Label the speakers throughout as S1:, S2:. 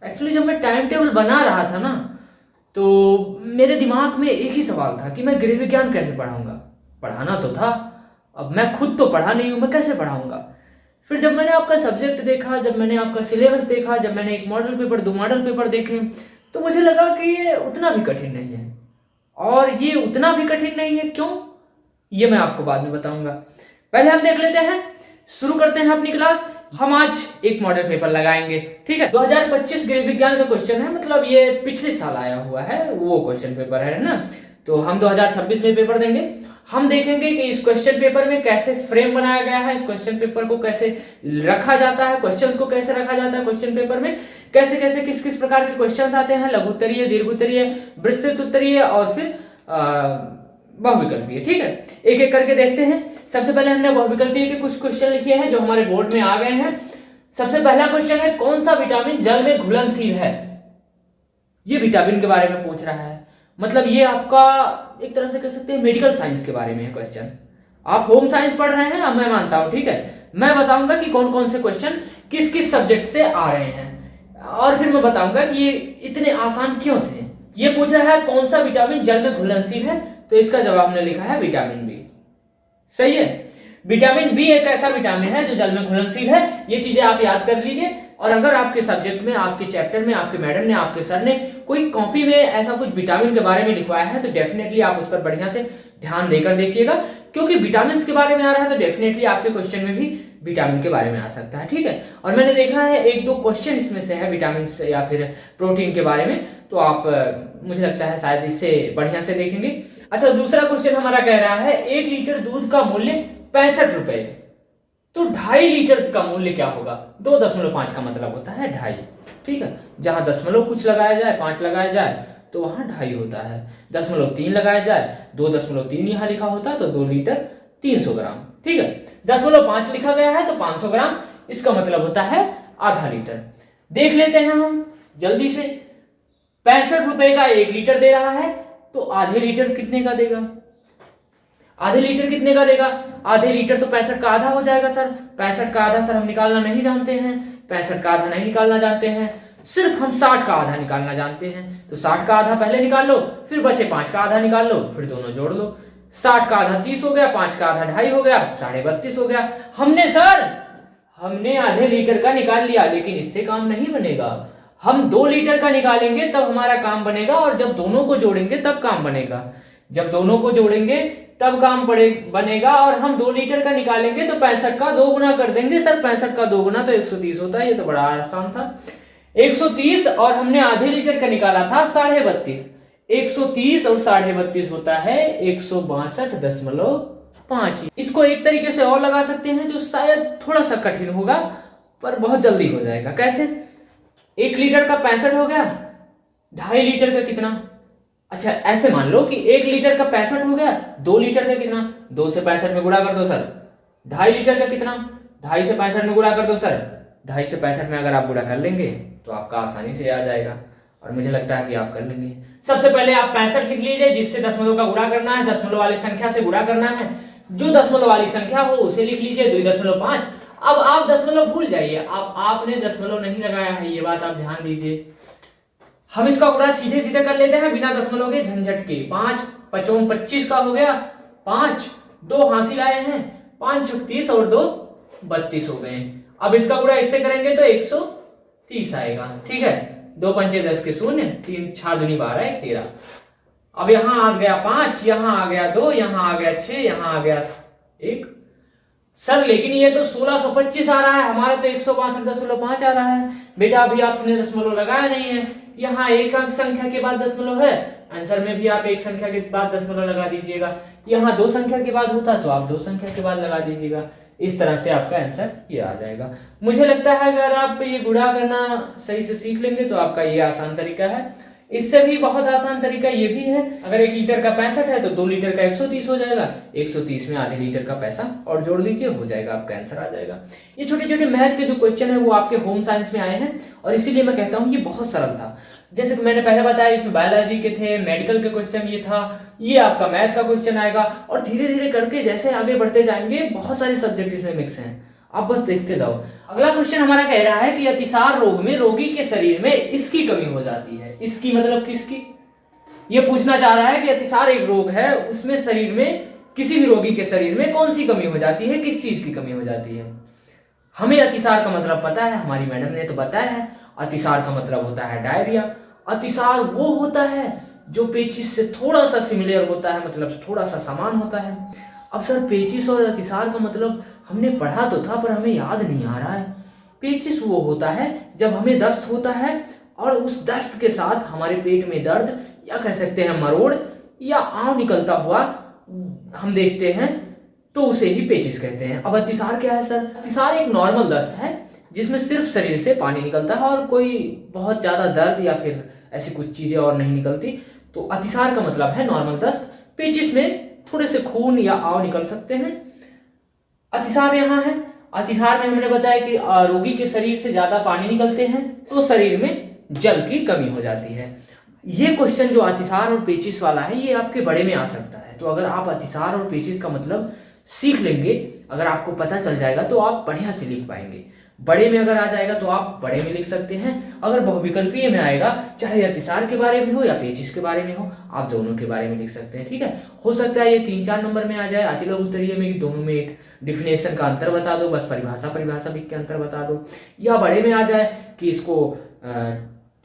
S1: Actually जब मैं time table बना रहा था ना, तो मेरे दिमाग में एक ही सवाल था कि मैं गृह विज्ञान कैसे पढ़ाऊंगा। पढ़ाना तो था, अब मैं खुद तो पढ़ा नहीं हूं, मैं कैसे पढ़ाऊंगा। फिर जब मैंने आपका सब्जेक्ट देखा, जब मैंने आपका सिलेबस देखा, जब मैंने एक मॉडल पेपर, 2 मॉडल पेपर देखे, तो मुझे लगा कि ये उतना भी कठिन नहीं है। और ये उतना भी कठिन नहीं है क्यों, ये मैं आपको बाद में बताऊंगा। पहले हम देख लेते हैं, शुरू करते हैं अपनी क्लास। हम आज एक मॉडल पेपर लगाएंगे, ठीक है। 2025 गृह विज्ञान का क्वेश्चन है, मतलब ये पिछले साल आया हुआ है वो क्वेश्चन पेपर है ना। तो हम 2026 में पेपर देंगे। हम देखेंगे कि इस क्वेश्चन पेपर में कैसे फ्रेम बनाया गया है, इस क्वेश्चन पेपर को कैसे रखा जाता है, क्वेश्चंस को कैसे रखा जाता है क्वेश्चन पेपर में, कैसे कैसे किस किस प्रकार के क्वेश्चंस आते हैं, लघु उत्तरीय, दीर्घ उत्तरीय, विस्तृत उत्तरीय और फिर बहुविकल्पीय। ठीक है, एक एक करके देखते हैं। सबसे पहले हमने बहुविकल्पीय के कुछ क्वेश्चन लिखे हैं जो हमारे बोर्ड में आ गए हैं। सबसे पहला क्वेश्चन है, कौन सा विटामिन जल में घुलनशील है। ये विटामिन के बारे में पूछ रहा है, मतलब ये आपका एक तरह से कह सकते हैं मेडिकल साइंस के बारे में है क्वेश्चन। आप होम साइंस पढ़ रहे हैं, अब मैं मानता हूं, ठीक है। मैं बताऊंगा कि कौन कौन से क्वेश्चन किस किस सब्जेक्ट से आ रहे हैं और फिर मैं बताऊंगा कि ये इतने आसान क्यों थे। ये पूछ रहा है कौन सा विटामिन जल में घुलनशील है, तो इसका जवाब हमने लिखा है विटामिन बी। सही है, विटामिन बी एक ऐसा विटामिन है जो जल में घुलनशील है। ये चीजें आप याद कर लीजिए। और अगर आपके सब्जेक्ट में, आपके चैप्टर में, आपके मैडम ने, आपके सर ने कोई कॉपी में ऐसा कुछ विटामिन के बारे में लिखवाया है, तो डेफिनेटली आप उस पर बढ़िया से ध्यान देकर देखिएगा, क्योंकि विटामिन के बारे में आ रहा है तो डेफिनेटली आपके क्वेश्चन में भी विटामिन के बारे में आ सकता है। ठीक है, और मैंने देखा है 1-2 क्वेश्चन इसमें से है विटामिन या फिर प्रोटीन के बारे में, तो आप मुझे लगता है शायद इससे बढ़िया से देखेंगे। अच्छा, दूसरा क्वेश्चन हमारा कह रहा है 1 लीटर दूध का मूल्य 65 रुपए, तो 2.5 लीटर का मूल्य क्या होगा। 2.5 का मतलब होता है 2.5। ठीक है, जहां दशमलव कुछ लगाया जाए, 5 लगाया जाए तो वहां 2.5 होता है। 0.3 लगाया जाए, 2.3 यहां लिखा होता है तो 2 लीटर 300 ग्राम। ठीक है, 0.5 लिखा गया है तो 500 ग्राम, इसका मतलब होता है आधा लीटर। देख लेते हैं हम जल्दी से, 65 रुपए का 1 लीटर दे रहा है, तो आधे लीटर कितने का देगा। आधे लीटर कितने का देगा, आधे लीटर तो 65 का आधा हो जाएगा सर। 65 का आधा सर हम निकालना नहीं जानते हैं, 65 का आधा नहीं निकालना जानते हैं, सिर्फ हम 60 का आधा निकालना जानते हैं। तो 60 का आधा पहले निकाल लो, फिर बचे 5 का आधा निकाल लो, फिर दोनों जोड़ लो। 60 का आधा 30 हो गया, 5 का आधा 2.5 हो गया, 32.5 हो गया। हमने आधे लीटर का निकाल लिया, लेकिन इससे काम नहीं बनेगा। हम 2 लीटर का निकालेंगे तब हमारा काम बनेगा, और जब दोनों को जोड़ेंगे तब काम बनेगा। जब दोनों को जोड़ेंगे तब काम बनेगा। और हम 2 लीटर का निकालेंगे तो 65 का 2 गुना कर देंगे सर। 65 का 2 गुना तो 130 होता है, ये तो बड़ा आसान था। 130 और हमने आधे लीटर का निकाला था 32.5। 130 और 32.5 होता है 162.5। इसको एक तरीके से और लगा सकते हैं जो शायद थोड़ा सा कठिन होगा पर बहुत जल्दी हो जाएगा। कैसे, 1 लीटर का 65 हो गया, 2.5 लीटर का कितना। अच्छा, ऐसे मान लो कि 1 लीटर का 65 हो गया, 2 लीटर का कितना। 2 से 65 में गुणा कर दो सर। 2.5 लीटर का कितना, 2.5 से 65 में गुणा कर दो सर। 2.5 से 65 में अगर आप गुणा कर लेंगे तो आपका आसानी से आ जाएगा, और मुझे लगता है कि आप कर लेंगे। सबसे पहले आप 65 लिख लीजिए, जिससे दशमलव का गुणा करना है, दशमलव वाली संख्या से गुणा करना है। जो दशमलव वाली संख्या हो उसे लिख लीजिए 2.5। अब आप दशमलव भूल जाइए, आपने दशमलव नहीं लगाया है, ये बात आप ध्यान दीजिए। हम इसका गुणा सीधे सीधे कर लेते हैं बिना दशमलव के झंझट के। 5 5 25 का हो गया, 5 2 हासिल आए हैं, 5 30 और 2 32 हो गए। अब इसका गुणा इससे करेंगे तो 130 आएगा। ठीक है, 2 पंचे 10 के 0, 3 6 दूनी 12 1 13। अब यहां आ गया 5, यहां आ गया 2, यहां आ गया 6, यहां आ गया 1 सर। लेकिन ये तो 1625 आ रहा है, हमारा तो 162.5 आ रहा है। बेटा अभी आपने दशमलव लगाया नहीं है, यहाँ एक अंक संख्या के बाद दशमलव है, आंसर में भी आप एक संख्या के बाद दशमलव लगा दीजिएगा। यहाँ 2 संख्या के बाद होता तो आप 2 संख्या के बाद लगा दीजिएगा। इस तरह से आपका आंसर ये आ जाएगा। मुझे लगता है अगर आप ये गुणा करना सही से सीख लेंगे तो आपका ये आसान तरीका है। इससे भी बहुत आसान तरीका ये भी है, अगर 1 लीटर का 65 है तो 2 लीटर का 130 हो जाएगा। 130 में आधे लीटर का पैसा और जोड़ दीजिए, हो जाएगा, आपका आंसर आ जाएगा। ये छोटे छोटे मैथ के जो क्वेश्चन है वो आपके होम साइंस में आए हैं, और इसीलिए मैं कहता हूँ ये बहुत सरल था। जैसे कि मैंने पहले बताया, इसमें बायोलॉजी के थे, मेडिकल के क्वेश्चन ये था, ये आपका मैथ का क्वेश्चन आएगा, और धीरे धीरे करके जैसे आगे बढ़ते जाएंगे बहुत सारे सब्जेक्ट इसमें मिक्स हैं। आप बस देखते जाओ। अगला क्वेश्चन हमारा कह रहा है कि अतिसार रोग में रोगी के शरीर में इसकी कमी हो जाती है। इसकी मतलब किसकी? ये पूछना चाह रहा है कि अतिसार एक रोग है, उसमें शरीर में किसी भी रोगी के शरीर में कौन सी कमी हो जाती है, किस चीज की कमी हो जाती है। हमें अतिसार का मतलब पता है, हमारी मैडम ने तो बताया है। अतिसार का मतलब होता है डायरिया। अतिसार वो होता है जो पेचिश से थोड़ा सा सिमिलर होता है, मतलब थोड़ा सा समान होता है। अब सर पेचिश और अतिसार का मतलब हमने पढ़ा तो था पर हमें याद नहीं आ रहा है। पेचिश वो होता है जब हमें दस्त होता है और उस दस्त के साथ हमारे पेट में दर्द या कह सकते हैं मरोड़ या आंव निकलता हुआ हम देखते हैं, तो उसे ही पेचिश कहते हैं। अब अतिसार क्या है सर? अतिसार एक नॉर्मल दस्त है जिसमें सिर्फ शरीर से पानी निकलता है और कोई बहुत ज्यादा दर्द या फिर ऐसी कुछ चीजें और नहीं निकलती। तो अतिसार का मतलब है नॉर्मल दस्त। पेचिश में थोड़े से खून या आव निकल सकते हैं। अतिसार यहाँ है। अतिसार में हमने बताया कि रोगी के शरीर से ज्यादा पानी निकलते हैं तो शरीर में जल की कमी हो जाती है। ये क्वेश्चन जो अतिसार और पेचिश वाला है ये आपके बड़े में आ सकता है। तो अगर आप अतिसार और पेचिश का मतलब सीख लेंगे, अगर आपको पता चल जाएगा तो आप बढ़िया से लिख पाएंगे। बड़े में अगर आ जाएगा तो आप बड़े में लिख सकते हैं। अगर बहुविकल्पीय में आएगा, चाहे अतिसार के बारे में हो या पेचिश के बारे में हो, आप दोनों के बारे में लिख सकते हैं। ठीक है, हो सकता है ये 3-4 नंबर में आ जाए अतिलघु उत्तरीय में कि दोनों में एक डिफिनेशन का अंतर बता दो, बस परिभाषा लिख के अंतर बता दो। या बड़े में आ जाए कि इसको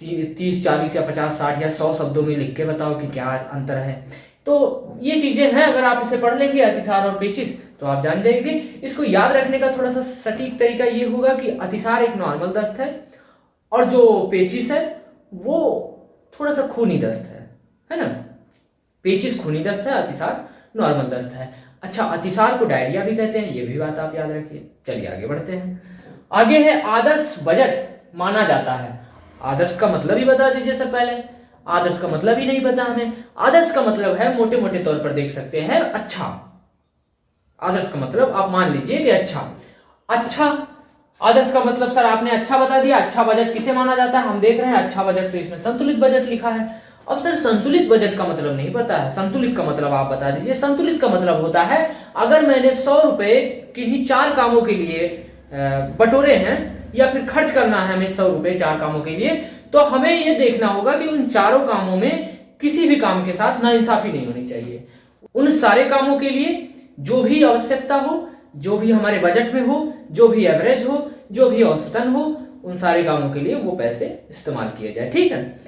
S1: 30, 40 या 50, 60 या 100 शब्दों में लिख के बताओ कि क्या अंतर है। तो ये चीजें हैं, अगर आप इसे पढ़ लेंगे अतिसार और पेचिश तो आप जान जाएंगे। इसको याद रखने का थोड़ा सा सटीक तरीका ये होगा कि अतिसार एक नॉर्मल दस्त है और जो पेचिश है वो थोड़ा सा खूनी दस्त है ना। पेचिश खूनी दस्त है, अतिसार नॉर्मल दस्त है। अच्छा, अतिसार को डायरिया भी कहते हैं, ये भी बात आप याद रखिए। चलिए आगे बढ़ते हैं। आगे है आदर्श बजट माना जाता है। आदर्श का मतलब ही बता दीजिए सर पहले। आदर्श का मतलब ही नहीं पता हमें। आदर्श का मतलब है, मोटे मोटे तौर पर देख सकते हैं, अच्छा। आदर्श का मतलब आप मान लीजिए कि अच्छा। आदर्श का मतलब सर आपने अच्छा बता दिया। अच्छा बजट किसे माना जाता है? हम देख रहे हैं अच्छा बजट तो इसमें संतुलित बजट लिखा है। अब सर संतुलित बजट का मतलब नहीं पता है। संतुलित का मतलब आप बता दीजिए। संतुलित का मतलब होता है अगर मैंने 100 रुपए किन्हीं 4 कामों के लिए बटोरे हैं या फिर खर्च करना है हमें 100 रुपए 4 कामों के लिए, तो हमें यह देखना होगा कि उन चारों कामों में किसी भी काम के साथ नाइंसाफी नहीं होनी चाहिए। उन सारे कामों के लिए जो भी आवश्यकता हो, जो भी हमारे बजट में हो, जो भी एवरेज हो, जो भी औसतन हो, उन सारे कामों के लिए वो पैसे इस्तेमाल किए जाए। ठीक है,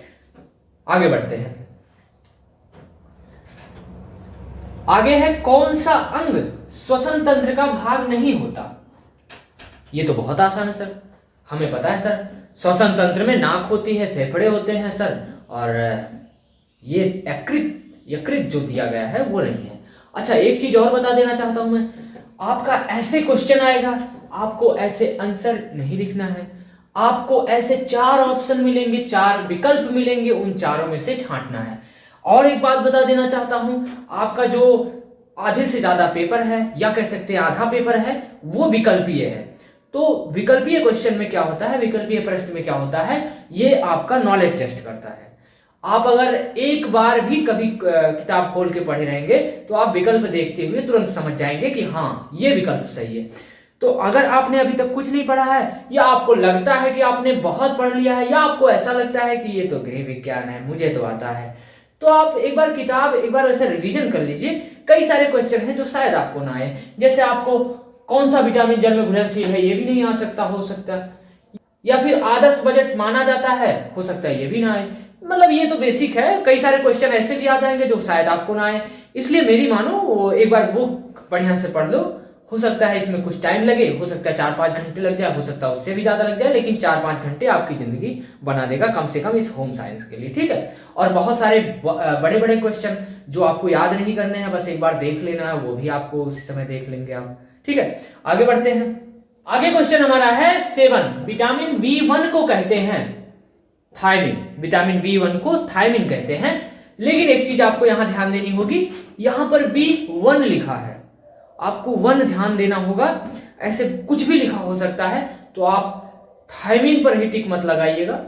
S1: आगे बढ़ते हैं। आगे है कौन सा अंग श्वसन तंत्र का भाग नहीं होता? ये तो बहुत आसान है सर, हमें पता है सर। श्वसन तंत्र में नाक होती है, फेफड़े होते हैं सर, और ये यकृत जो दिया गया है वो नहीं है। अच्छा, एक चीज और बता देना चाहता हूं मैं, आपका ऐसे क्वेश्चन आएगा, आपको ऐसे आंसर नहीं लिखना है। आपको ऐसे 4 ऑप्शन मिलेंगे, 4 विकल्प मिलेंगे, उन चारों में से छांटना है। और एक बात बता देना चाहता हूं, आपका जो आधे से ज्यादा पेपर है या कह सकते हैं आधा पेपर है वो विकल्पीय है। तो विकल्पीय क्वेश्चन में क्या होता है, विकल्पीय प्रश्न में क्या होता है, ये आपका नॉलेज टेस्ट करता है। आप अगर एक बार भी कभी किताब खोल के पढ़े रहेंगे तो आप विकल्प देखते हुए तुरंत समझ जाएंगे कि हाँ ये विकल्प सही है। तो अगर आपने अभी तक कुछ नहीं पढ़ा है, या आपको लगता है कि आपने बहुत पढ़ लिया है, या आपको ऐसा लगता है कि ये तो गृह विज्ञान है, मुझे तो आता है, तो आप एक बार वैसे रिवीजन कर लीजिए। कई सारे क्वेश्चन हैं जो शायद आपको ना आए, जैसे आपको कौन सा विटामिन जल में घुलनशील है ये भी नहीं आ सकता, हो सकता, या फिर आदर्श बजट माना जाता है, हो सकता है ये भी ना आए। मतलब ये तो बेसिक है, कई सारे क्वेश्चन ऐसे भी आ जाएंगे जो शायद आपको ना आए। इसलिए मेरी मानो एक बार बुक बढ़िया से पढ़ लो। हो सकता है इसमें कुछ टाइम लगे, हो सकता है 4-5 घंटे लग जाए, हो सकता है उससे भी ज्यादा लग जाए, लेकिन 4-5 घंटे आपकी जिंदगी बना देगा कम से कम इस होम साइंस के लिए। ठीक है, और बहुत सारे बड़े बड़े क्वेश्चन जो आपको याद नहीं करने हैं, बस एक बार देख लेना है, वो भी आपको उसी समय देख लेंगे आप। ठीक है, आगे बढ़ते हैं। आगे क्वेश्चन हमारा है 7, विटामिन B1 को कहते हैं थायमिन। विटामिन B1 को थायमिन कहते हैं, लेकिन एक चीज आपको यहां ध्यान देनी होगी, यहां पर B1 लिखा है, आपको 1 ध्यान देना होगा। ऐसे कुछ भी लिखा हो सकता है, तो आप थायमिन पर ही टिक मत लगाइएगा।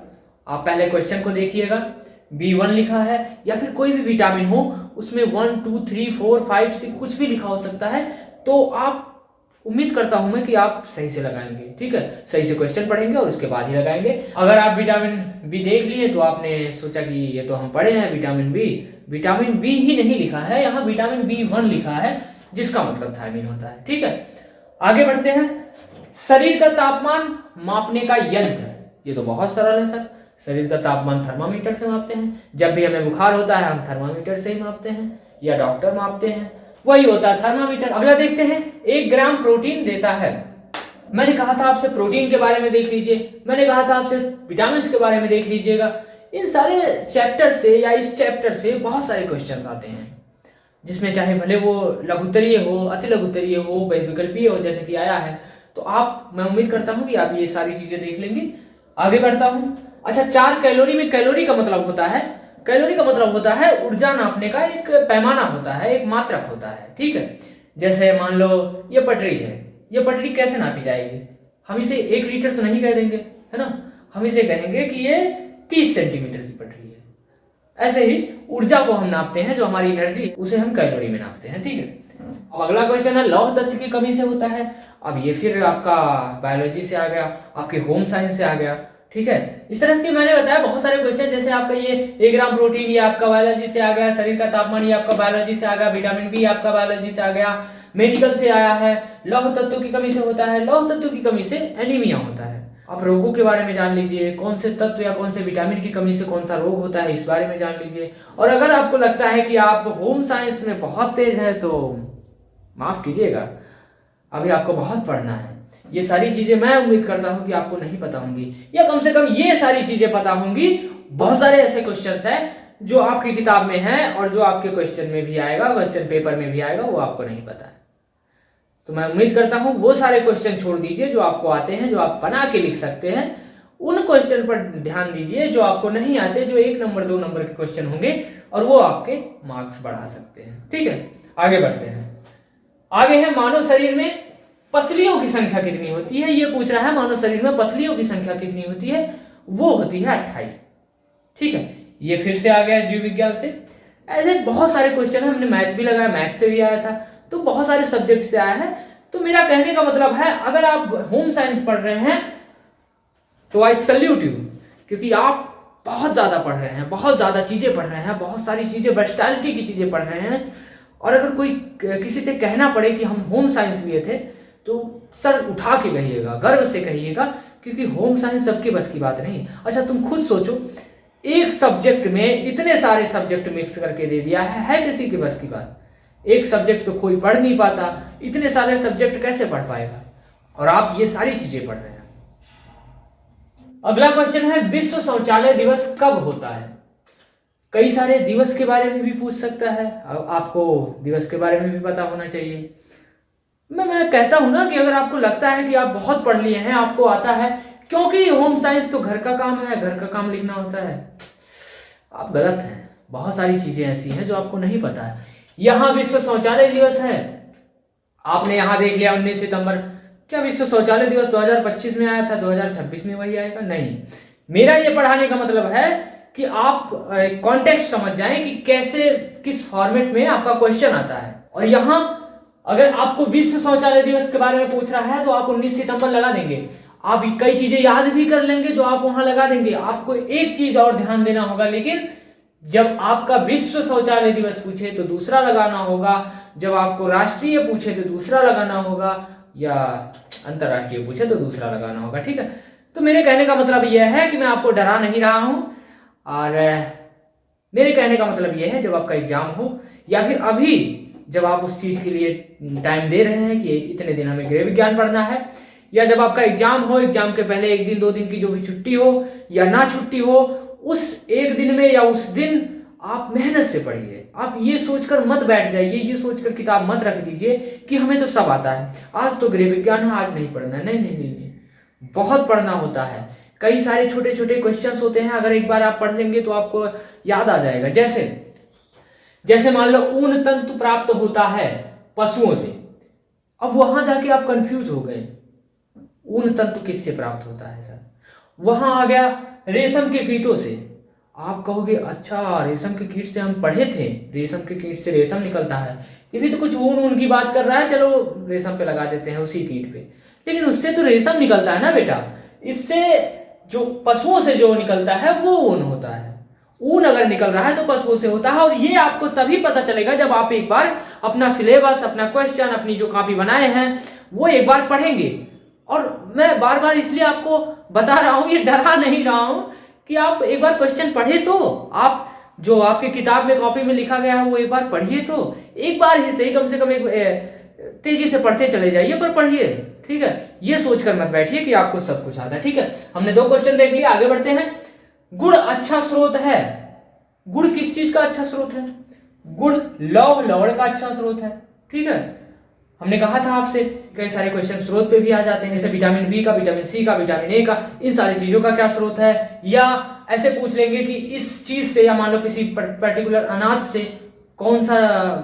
S1: आप पहले क्वेश्चन को देखिएगा, B1 लिखा है, या फिर कोई भी विटामिन हो उसमें 1, 2, 3, 4, 5, 6 कुछ भी लिखा हो सकता है, तो आप उम्मीद करता हूं मैं कि आप सही से लगाएंगे, ठीक है, सही से क्वेश्चन पढ़ेंगे और उसके बाद ही लगाएंगे। अगर आप विटामिन बी देख लिए तो आपने सोचा कि ये तो हम पढ़े हैं विटामिन बी ही नहीं लिखा है, यहाँ विटामिन B1 लिखा है, जिसका मतलब थायमीन होता है, ठीक है। आगे बढ़ते हैं। शरीर का तापमान मापने का यंत्र, ये तो बहुत सरल है सर। शरीर का तापमान थर्मामीटर से मापते हैं, जब भी हमें बुखार होता है हम थर्मामीटर से ही मापते हैं, या डॉक्टर मापते हैं, वही होता है थर्मामीटर। अगला देखते हैं, 1 ग्राम प्रोटीन देता है। मैंने कहा था आपसे प्रोटीन के बारे में देख लीजिए, मैंने कहा था आपसे विटामिन के बारे में देख लीजिएगा। इन सारे चैप्टर से या इस चैप्टर से बहुत सारे क्वेश्चन आते हैं, जिसमें चाहे भले वो लघुत्तरीय हो, अति लघुत्तरीय हो, बहुविकल्पीय हो, जैसे कि आया है। तो मैं उम्मीद करता हूं कि आप ये सारी चीजें देख लेंगे। आगे बढ़ता हूं। अच्छा, 4 कैलोरी में कैलोरी का मतलब होता है ऊर्जा नापने का एक पैमाना होता है, एक मात्रक होता है, ठीक है। जैसे मान लो ये पटरी है, ये पटरी कैसे नापी जाएगी? हम इसे 1 लीटर तो नहीं कह देंगे, है ना, हम इसे कहेंगे कि ये 30 सेंटीमीटर की पटरी है। ऐसे ही ऊर्जा को हम नापते हैं, जो हमारी एनर्जी है उसे हम कैलोरी में नापते हैं, ठीक है। अब अगला क्वेश्चन है, लौह तत्व की कमी से होता है। अब ये फिर आपका बायोलॉजी से आ गया, आपके होम साइंस से आ गया, ठीक है। इस तरह के मैंने बताया बहुत सारे क्वेश्चन, जैसे आपका ये 1 ग्राम प्रोटीन, ये आपका बायोलॉजी से आ गया, शरीर का तापमान ये आपका बायोलॉजी से आ गया, विटामिन बी आपका बायोलॉजी से आ गया, मेडिकल से आया है। लौह तत्व की कमी से होता है, लौह तत्व की कमी से एनीमिया होता है। आप रोगों के बारे में जान लीजिए, कौन से तत्व या कौन से विटामिन की कमी से कौन सा रोग होता है, इस बारे में जान लीजिए। और अगर आपको लगता है कि आप होम साइंस में बहुत तेज है तो माफ कीजिएगा, अभी आपको बहुत पढ़ना है। ये सारी चीजें मैं उम्मीद करता हूं कि आपको नहीं पता होंगी, या कम से कम ये सारी चीजें पता होंगी। बहुत सारे ऐसे क्वेश्चंस हैं जो आपकी किताब में हैं और जो आपके क्वेश्चन में भी आएगा, क्वेश्चन पेपर में भी आएगा, वो आपको नहीं पता है। तो मैं उम्मीद करता हूं वो सारे क्वेश्चन छोड़ दीजिए जो आपको आते हैं, जो आप बना के लिख सकते हैं। उन क्वेश्चन पर ध्यान दीजिए जो आपको नहीं आते, जो 1 नंबर 2 नंबर के क्वेश्चन होंगे, और वो आपके मार्क्स बढ़ा सकते हैं, ठीक है। आगे बढ़ते हैं। आगे है, मानव शरीर में पसलियों की संख्या कितनी होती है? ये पूछ रहा है, मानव शरीर में पसलियों की संख्या कितनी होती है? वो होती है 28, ठीक है। ये फिर से आ गया जीव विज्ञान से। ऐसे बहुत सारे क्वेश्चन है, हमने मैथ भी लगाया, मैथ से भी आया था, तो बहुत सारे सब्जेक्ट से आया है। तो मेरा कहने का मतलब है, अगर आप होम साइंस पढ़ रहे हैं तो आई सल्यूट यू, क्योंकि आप बहुत ज्यादा पढ़ रहे हैं, बहुत ज्यादा चीजें पढ़ रहे हैं, बहुत सारी चीजें, वर्सटैलिटी की चीजें पढ़ रहे हैं। और अगर कोई किसी से कहना पड़े कि हम होम साइंस लिए थे, तो सर उठा के कहिएगा, गर्व से कहिएगा, क्योंकि होम साइंस सबके बस की बात नहीं। अच्छा, तुम खुद सोचो, एक सब्जेक्ट में इतने सारे सब्जेक्ट मिक्स करके दे दिया है किसी के बस की बात? एक सब्जेक्ट तो कोई पढ़ नहीं पाता, इतने सारे सब्जेक्ट कैसे पढ़ पाएगा? और आप ये सारी चीजें पढ़ रहे हैं। अगला क्वेश्चन है, विश्व शौचालय दिवस कब होता है? कई सारे दिवस के बारे में भी पूछ सकता है, आपको दिवस के बारे में भी पता होना चाहिए। मैं कहता हूं ना कि अगर आपको लगता है कि आप बहुत पढ़ लिए हैं, आपको आता है, क्योंकि होम साइंस तो घर का काम है, घर का काम लिखना होता है, आप गलत हैं। बहुत सारी चीजें ऐसी हैं जो आपको नहीं पता है। यहां विश्व शौचालय दिवस है, आपने यहां देख लिया 19 सितंबर। क्या विश्व शौचालय दिवस 2025 में आया था? 2026 में वही आएगा? नहीं। मेरा ये पढ़ाने का मतलब है कि आप कॉन्टेक्स्ट समझ जाएं कि कैसे, किस फॉर्मेट में आपका क्वेश्चन आता है। और यहां अगर आपको विश्व शौचालय दिवस के बारे में पूछ रहा है तो आप 19 सितंबर लगा देंगे, आप कई चीजें याद भी कर लेंगे जो आप वहां लगा देंगे। आपको एक चीज और ध्यान देना होगा, लेकिन जब आपका विश्व शौचालय दिवस पूछे तो दूसरा लगाना होगा, जब आपको राष्ट्रीय पूछे तो दूसरा लगाना होगा, या अंतरराष्ट्रीय पूछे तो दूसरा लगाना होगा, ठीक है। तो मेरे कहने का मतलब यह है कि मैं आपको डरा नहीं रहा हूं, और मेरे कहने का मतलब यह है, जब आपका एग्जाम हो या फिर अभी जब आप उस चीज के लिए टाइम दे रहे हैं कि इतने दिन हमें गृह विज्ञान पढ़ना है, या जब आपका एग्जाम हो, एग्जाम के पहले 1 दिन 2 दिन की जो भी छुट्टी हो या ना छुट्टी हो, उस 1 दिन में या उस दिन आप मेहनत से पढ़िए। आप ये सोचकर मत बैठ जाइए, ये सोचकर किताब मत रख दीजिए कि हमें तो सब आता है, आज तो गृह विज्ञान है, आज नहीं पढ़ना है। नहीं नहीं नहीं नहीं, बहुत पढ़ना होता है। कई सारे छोटे छोटे क्वेश्चंस होते हैं, अगर एक बार आप पढ़ लेंगे तो आपको याद आ जाएगा। जैसे मान लो ऊन तंतु प्राप्त होता है पशुओं से, अब वहां जाके आप कंफ्यूज हो गए, ऊन तंतु किससे प्राप्त होता है सर? वहां आ गया रेशम के कीटों से। आप कहोगे अच्छा, रेशम के कीट से हम पढ़े थे, रेशम के कीट से रेशम निकलता है, ये भी तो कुछ ऊन ऊन की बात कर रहा है, चलो रेशम पे लगा देते हैं उसी कीट पे, लेकिन उससे तो रेशम निकलता है ना बेटा। इससे जो पशुओं से जो निकलता है वो ऊन होता है। ऊन अगर निकल रहा है तो पशुओं से होता है, और ये आपको तभी पता चलेगा जब आप एक बार अपना सिलेबस, अपना क्वेश्चन, अपनी जो कॉपी बनाए हैं वो एक बार पढ़ेंगे। और मैं बार बार इसलिए आपको बता रहा हूं, ये डरा नहीं रहा हूं, कि आप एक बार क्वेश्चन पढ़े तो आप जो आपकी किताब में कॉपी में लिखा गया है वो एक बार पढ़िए, तो एक बार ही सही, कम से कम एक तेजी से पढ़ते चले जाइए, पर पढ़िए, ठीक है। ये सोचकर मत बैठिए कि आपको सब कुछ आता है, ठीक है। हमने 2 क्वेश्चन देख लिया, आगे बढ़ते हैं। गुड़ अच्छा स्रोत है। गुड़ किस चीज का अच्छा स्रोत है? गुड़ लौह लवण का अच्छा स्रोत है, ठीक है। हमने कहा था आपसे कई सारे क्वेश्चन स्रोत पे भी आ जाते हैं, जैसे विटामिन बी का, विटामिन सी का, विटामिन ए का, इन सारी चीजों का क्या स्रोत है। या ऐसे पूछ लेंगे कि इस चीज से, या मान लो किसी पर्टिकुलर अनाज से कौन सा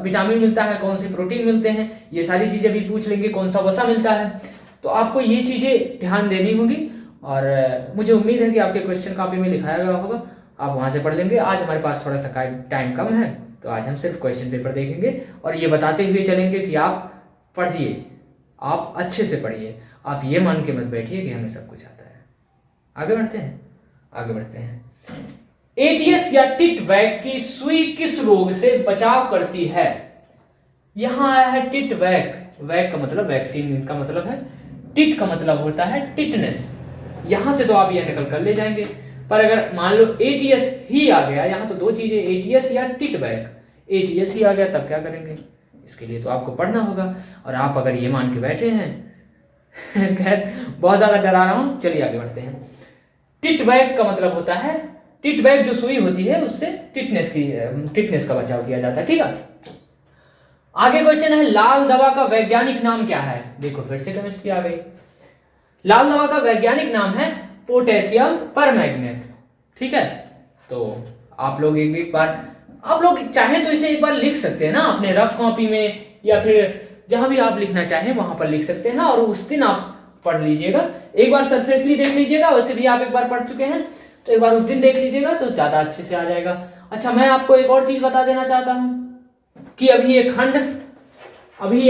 S1: विटामिन मिलता है, कौन से प्रोटीन मिलते हैं, ये सारी चीजें भी पूछ लेंगे, कौन सा वसा मिलता है। तो आपको ये चीजें ध्यान देनी होगी, और मुझे उम्मीद है कि आपके क्वेश्चन कॉपी में लिखाया गया होगा, आप वहां से पढ़ लेंगे। आज हमारे पास थोड़ा सा टाइम कम है, तो आज हम सिर्फ क्वेश्चन पेपर देखेंगे और ये बताते हुए चलेंगे कि आप पढ़िए, आप अच्छे से पढ़िए, आप ये मान के मत बैठिए कि हमें सब कुछ आता है। आगे बढ़ते हैं, आगे बढ़ते हैं। एटीएस या टिट वैग की सुई किस रोग से बचाव करती है? यहां आया है टिट वैग। वैग का मतलब वैक्सीन का मतलब है, टिट का मतलब होता है टिटनेस। यहां से तो आप यह निकल कर ले जाएंगे, पर अगर मान लो एटीएस ही आ गया, यहां तो 2 चीजें, एटीएस या टिट वैग, एटीएस ही आ गया तब क्या करेंगे? इसके लिए तो आपको पढ़ना होगा, और आप अगर ये मान के बैठे हैं खैर बहुत ज्यादा डरा रहा हूं, चलिए आगे बढ़ते हैं। टिट वैग का मतलब होता है, टिट वैग जो सुई होती है उससे टिटनेस का बचाव किया जाता है, ठीक है। आगे क्वेश्चन है, लाल दवा का वैज्ञानिक नाम क्या है? देखो फिर से केमिस्ट्री आ गई। लाल दवा का वैज्ञानिक नाम है पोटेशियम परमैंगनेट, ठीक है। तो आप लोग एक बार, आप लोग चाहें तो इसे एक बार लिख सकते हैं ना अपने रफ कॉपी में, या फिर जहां भी आप लिखना चाहें वहां पर लिख सकते हैं, और उस दिन आप पढ़ लीजिएगा। एक बार सरफेसली देख लीजिएगा, वैसे भी आप एक बार पढ़ चुके हैं, तो एक बार उस दिन देख लीजिएगा तो ज्यादा अच्छे से आ जाएगा। अच्छा, मैं आपको एक और चीज बता देना चाहता हूं कि अभी ये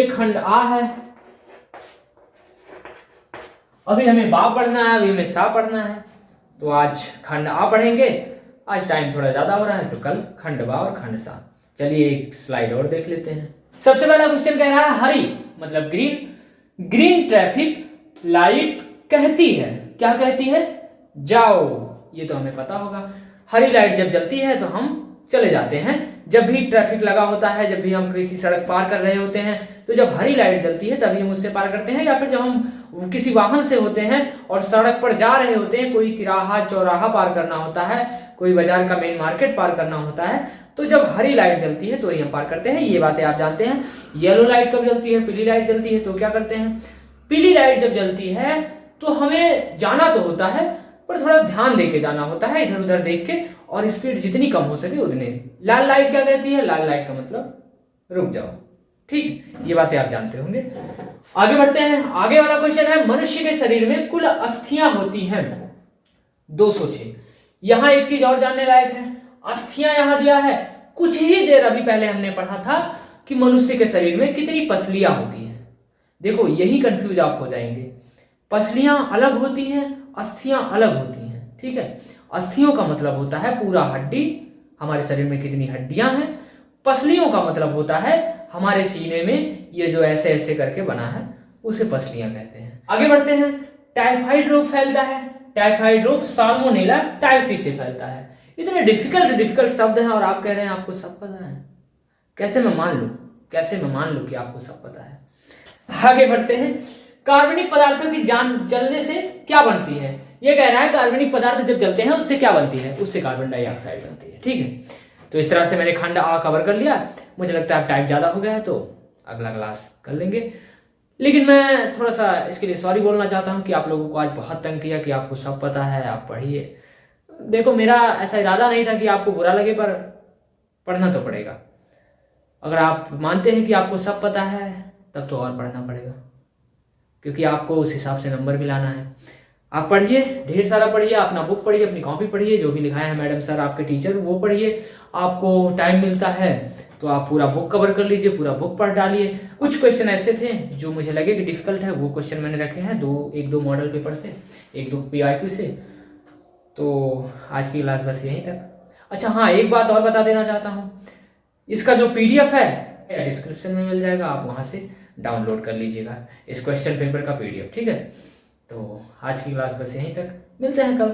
S1: खंड आ है, अभी हमें बा पढ़ना है, अभी हमें सा पढ़ना है। तो आज खंड आ पढ़ेंगे, आज टाइम थोड़ा ज्यादा हो रहा है, तो कल खंड बा और खंड सा। चलिए एक स्लाइड और देख लेते हैं। सबसे पहला क्वेश्चन कह रहा है हरी मतलब ग्रीन। ग्रीन ट्रैफिक लाइट कहती है, क्या कहती है? जाओ। ये तो हमें पता होगा, हरी लाइट जब जलती है तो हम चले जाते हैं। जब भी ट्रैफिक लगा होता है, जब भी हम किसी सड़क पार कर रहे होते हैं, तो जब हरी लाइट जलती है तभी हम उससे पार करते हैं। या फिर जब हम किसी वाहन से होते हैं और सड़क पर जा रहे होते हैं, कोई तिराहा चौराहा पार करना होता है, कोई बाजार का मेन मार्केट पार करना होता है, तो जब हरी लाइट जलती है तो ही हम पार करते हैं। ये बातें आप जानते हैं। येलो लाइट कब जलती है, पीली लाइट जलती है, तो क्या करते हैं? पीली लाइट जब जलती है तो हमें जाना तो होता है, पर थोड़ा ध्यान देके जाना होता है, इधर उधर देख के, और स्पीड जितनी कम हो सके उतनी। लाल लाइट क्या कहती है? लाल लाइट का मतलब रुक जाओ, ठीक। ये बातें आप जानते होंगे। आगे बढ़ते हैं। आगे वाला क्वेश्चन है, मनुष्य के शरीर में कुल अस्थियां होती हैं 206। यहां एक चीज और जानने लायक है, अस्थियां यहां दिया है। कुछ ही देर अभी पहले हमने पढ़ा था कि मनुष्य के शरीर में कितनी पसलियां होती हैं। देखो यही कंफ्यूज आप हो जाएंगे, पसलियां अलग होती हैं, अस्थियां अलग होती हैं, ठीक है। अस्थियों का मतलब होता है पूरा हड्डी, हमारे शरीर में कितनी हड्डियां हैं। पसलियों का मतलब होता है हमारे सीने में ये जो ऐसे ऐसे करके बना है, उसे पसलियां कहते हैं। आगे बढ़ते हैं। टाइफाइड रोग फैलता है, टाइफाइड रोग साल्मोनेला टाइफी से फैलता है। इतने डिफिकल्ट शब्द हैं और आप कह रहे हैं आपको सब पता है। कैसे मैं मान लूं कि आपको सब पता है। आगे बढ़ते हैं। कार्बनिक पदार्थों की जान जलने से क्या बनती है? ये कह रहा है कार्बनिक पदार्थ जब जलते हैं उससे क्या बनती है? उससे कार्बन डाइऑक्साइड बनती है, ठीक है। तो इस तरह से मैंने खंड आ कवर कर लिया। मुझे लगता है टाइम ज्यादा हो गया है, तो अगला क्लास कर लेंगे। लेकिन मैं थोड़ा सा इसके लिए सॉरी बोलना चाहता हूं कि आप लोगों को आज बहुत तंग किया कि आपको सब पता है, आप पढ़िए। देखो मेरा ऐसा इरादा नहीं था कि आपको बुरा लगे, पर पढ़ना तो पड़ेगा। अगर आप मानते हैं कि आपको सब पता है तब तो और पढ़ना पड़ेगा, क्योंकि आपको उस हिसाब से नंबर भी लाना है। आप पढ़िए, ढेर सारा पढ़िए, अपना बुक पढ़िए, अपनी कॉपी पढ़िए, जो भी लिखाए हैं मैडम सर आपके टीचर वो पढ़िए। आपको टाइम मिलता है तो आप पूरा बुक कवर कर लीजिए, पूरा बुक पढ़ डालिए। कुछ क्वेश्चन ऐसे थे जो मुझे लगे कि डिफिकल्ट है, वो क्वेश्चन मैंने रखे हैं एक दो मॉडल पेपर से, एक दो PIQ से। तो आज की क्लास बस यहीं तक। अच्छा हाँ, एक बात और बता देना चाहता हूँ, इसका जो PDF है डिस्क्रिप्शन में मिल जाएगा, आप वहाँ से डाउनलोड कर लीजिएगा इस क्वेश्चन पेपर का PDF, ठीक है। तो आज की क्लास बस यहीं तक, मिलते हैं कल।